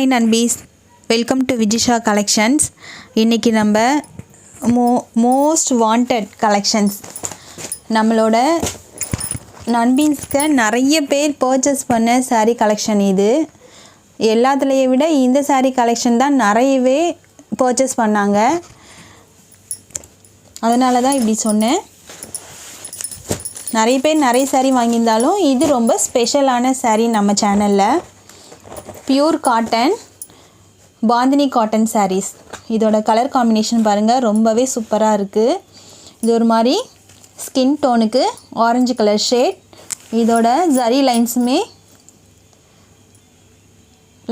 Hi நண்பீஸ், welcome to Vijisha collections. இன்றைக்கி நம்ம மோஸ்ட் வாண்டட் கலெக்ஷன்ஸ், நம்மளோட நண்பீஸ்க்கு நிறைய பேர் பர்ச்சேஸ் பண்ண சாரீ கலெக்ஷன். இது எல்லாத்துலேயே விட இந்த சாரீ கலெக்ஷன் தான் நிறையவே பர்ச்சேஸ் பண்ணாங்க. அதனால தான் இப்படி சொன்னேன். நிறைய பேர் நிறைய சாரீ வாங்கியிருந்தாலும் இது ரொம்ப ஸ்பெஷலான சாரீ. நம்ம சேனலில் pure cotton bandhani cotton saris. இதோட கலர் காம்பினேஷன் பாருங்கள், ரொம்பவே சூப்பராக இருக்குது. இது ஒரு மாதிரி ஸ்கின் டோனுக்கு ஆரஞ்சு கலர் ஷேட். இதோட ஜரி லைன்ஸுமே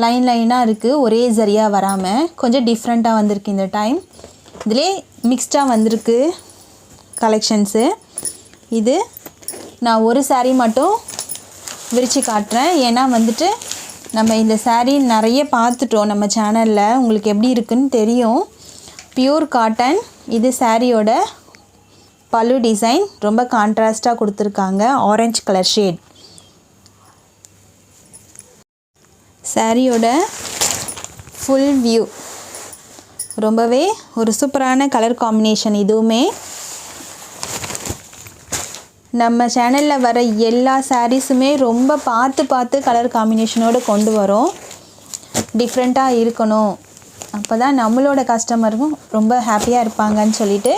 லைனாக இருக்குது, ஒரே ஜரியாக வராமல் கொஞ்சம் டிஃப்ரெண்ட்டாக வந்திருக்கு இந்த டைம். இதிலே மிக்ஸ்டாக வந்திருக்கு கலெக்ஷன்ஸு. இது நான் ஒரு சாரீ மட்டும் விரித்து காட்டுறேன். ஏன்னா வந்துட்டு நம்ம இந்த சாரீ நிறைய பார்த்துட்டோம் நம்ம சேனலில், உங்களுக்கு எப்படி இருக்குன்னு தெரியும். Pure cotton. இது சாரியோட பல்லு டிசைன் ரொம்ப கான்ட்ராஸ்டாக கொடுத்துருக்காங்க, ஆரஞ்சு கலர் ஷேட். சாரியோட ஃபுல் வியூ ரொம்பவே ஒரு சூப்பரான கலர் காம்பினேஷன். இதுவுமே நம்ம சேனலில் வர எல்லா சாரீஸுமே ரொம்ப பார்த்து கலர் காம்பினேஷனோடு கொண்டு வரோம். டிஃப்ரெண்ட்டாக இருக்கணும், அப்போ தான் நம்மளோட கஸ்டமருக்கும் ரொம்ப ஹாப்பியாக இருப்பாங்கன்னு சொல்லிட்டு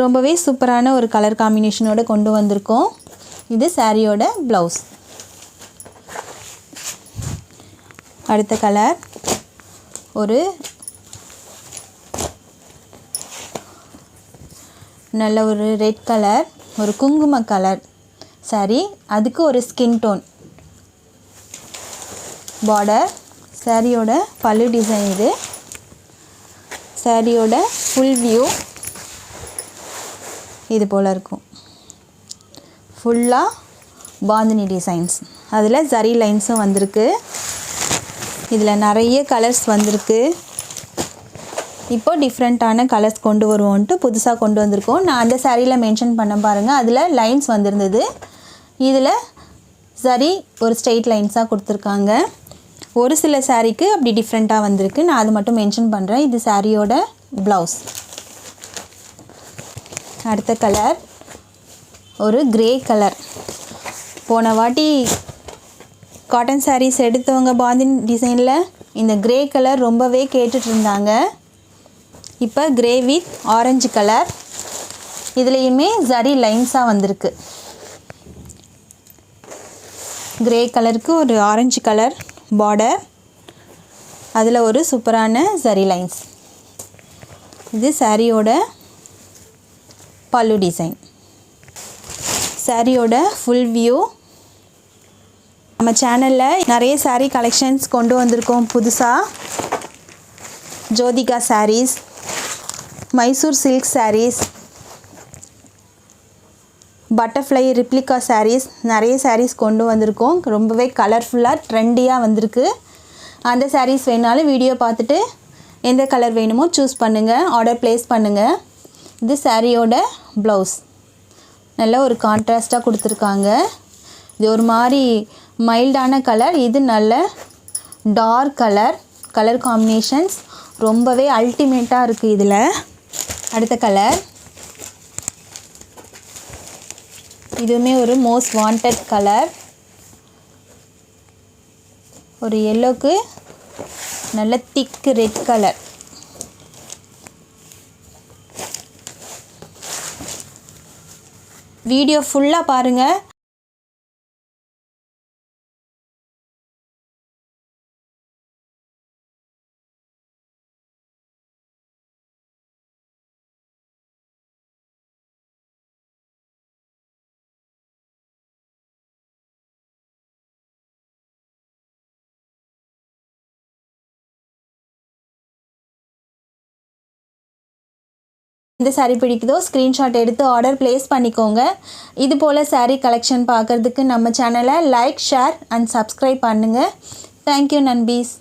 ரொம்பவே சூப்பரான ஒரு கலர் காம்பினேஷனோடு கொண்டு வந்திருக்கோம். இது சாரியோட ப்ளவுஸ். அடுத்த கலர் ஒரு நல்ல ஒரு ரெட் கலர், ஒரு குங்கும கலர் சாரி. அதுக்கு ஒரு ஸ்கின் டோன் பார்டர். சாரியோட பல்லு டிசைன். இது சாரியோட ஃபுல் வியூ இது போல் இருக்கும். ஃபுல்லாக பாந்தினி டிசைன்ஸ், அதில் ஜரி லைன்ஸும் வந்திருக்கு. இதில் நிறைய கலர்ஸ் வந்திருக்கு. இப்போ டிஃப்ரெண்ட்டான கலர்ஸ் கொண்டு வருவோன்ட்டு புதுசாக கொண்டு வந்திருக்கோம். நான் அந்த சாரியில் மென்ஷன் பண்ண பாருங்கள், அதில் லைன்ஸ் வந்திருந்தது. இதில் சரி ஒரு ஸ்ட்ரெயிட் லைன்ஸாக கொடுத்துருக்காங்க. ஒரு சில சாரீக்கு அப்படி டிஃப்ரெண்ட்டாக வந்திருக்கு, நான் அது மட்டும் மென்ஷன் பண்ணுறேன். இது சாரியோட ப்ளவுஸ். அடுத்த கலர் ஒரு கிரே கலர். போன வாட்டி காட்டன் சாரீஸ் எடுத்தவங்க பாந்தினி டிசைனில் இந்த கிரே கலர் ரொம்பவே கேட்டுட்டு இருந்தாங்க. இப்போ கிரே வித் ஆரஞ்சு கலர். இதுலேயுமே ஜரி லைன்ஸாக வந்திருக்கு. கிரே கலருக்கு ஒரு ஆரஞ்சு கலர் பார்டர், அதில் ஒரு சூப்பரான ஜரி லைன்ஸ். இது சாரியோட பல்லு டிசைன். சாரியோட ஃபுல் வியூ. நம்ம சேனலில் நிறைய சாரீ கலெக்ஷன்ஸ் கொண்டு வந்திருக்கோம் புதுசாக. Jyothika saris, Mysore silk saris, butterfly replica saris, நிறைய சாரீஸ் கொண்டு வந்திருக்கோம். ரொம்பவே கலர்ஃபுல்லாக ட்ரெண்டியாக வந்திருக்கு. அந்த சாரீஸ் வேணாலும் வீடியோ பார்த்துட்டு எந்த கலர் வேணுமோ சூஸ் பண்ணுங்கள், ஆர்டர் ப்ளேஸ் பண்ணுங்கள். இது சாரியோட ப்ளவுஸ். நல்ல ஒரு கான்ட்ராஸ்டாக கொடுத்துருக்காங்க. இது ஒரு மாதிரி மைல்டான கலர், இது நல்ல டார்க் கலர் காம்பினேஷன்ஸ் ரொம்பவே அல்டிமேட்டாக இருக்குது இதில். அடுத்த கலர் இதுவுமே ஒரு மோஸ்ட் வாண்டட் கலர். ஒரு எல்லோக்கு நல்ல திக் ரெட் கலர். வீடியோ ஃபுல்லாக பாருங்கள். இந்த சாரீ பிடிக்குதோ ஸ்க்ரீன்ஷாட் எடுத்து ஆர்டர் ப்ளேஸ் பண்ணிக்கோங்க. இது போல் சாரீ கலெக்ஷன் பார்க்குறதுக்கு நம்ம சேனலை லைக், ஷேர் அண்ட் சப்ஸ்கிரைப் பண்ணுங்கள். தேங்க்யூ நண்பீஸ்.